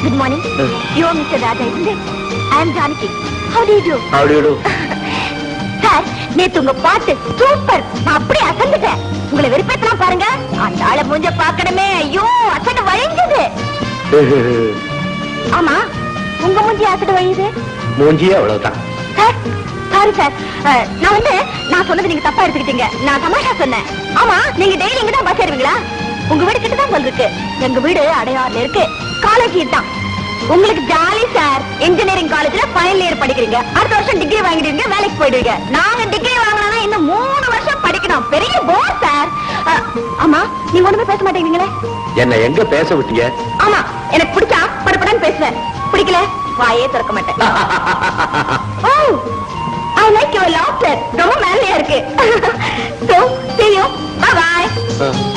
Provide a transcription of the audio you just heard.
Good morning. You are Mr. Raja, isn't it? I am Janaki. How do you do? How do you do? Sir, நேத்து உங்க பாட்டு super. நான் அப்படியே அசந்துட்டேன். உங்களை வெறுப்பேத்தலாம் பாருங்க. அந்த ஆளை மூஞ்ச பார்க்கணுமே. ஐயோ, அசடு வழிஞ்சது. ஆமா, உங்க மூஞ்சி அசடு வழியுது. மூஞ்சியே அவ்வளவுதான். Sir, sorry sir. நான் சொன்னது நீங்க தப்பா எடுத்துக்கிட்டீங்க. நான் தமாஷா சொன்னேன். ஆமா, நீங்க டெய்லி இங்க தான் பஸ் ஏறுவீங்களா? உங்க வீடு கிட்ட தான் போல இருக்கு. எங்க வீடு அடையாறுல இருக்கு. காலேஜ் தான். உங்களுக்கு ஜாலி சார். இன்ஜினியரிங் காலேஜ்ல ஃபைனல் இயர் படிக்கிறீங்க. அடுத்த வருஷம் டிகிரி வாங்கிடுவீங்க, வேலைக்கு போயிடுவீங்க. நாங்க டிகிரி வாங்கணும்னா இன்னும் 3 வருஷம் படிக்கணும். பெரிய போர் சார். ஆமா, நீங்க ஒண்ணுமே பேச மாட்டேங்கிறீங்களே. என்ன எங்க பேச விட்டீங்க? ஆமா, எனக்கு பிடிச்சா படப்படன்னு பேசுவேன். பிடிக்கல வாயே திறக்க மாட்டேன். ஓ, I like your laughter. ரொம்ப மேலையா இருக்கு. So, see you. Bye bye.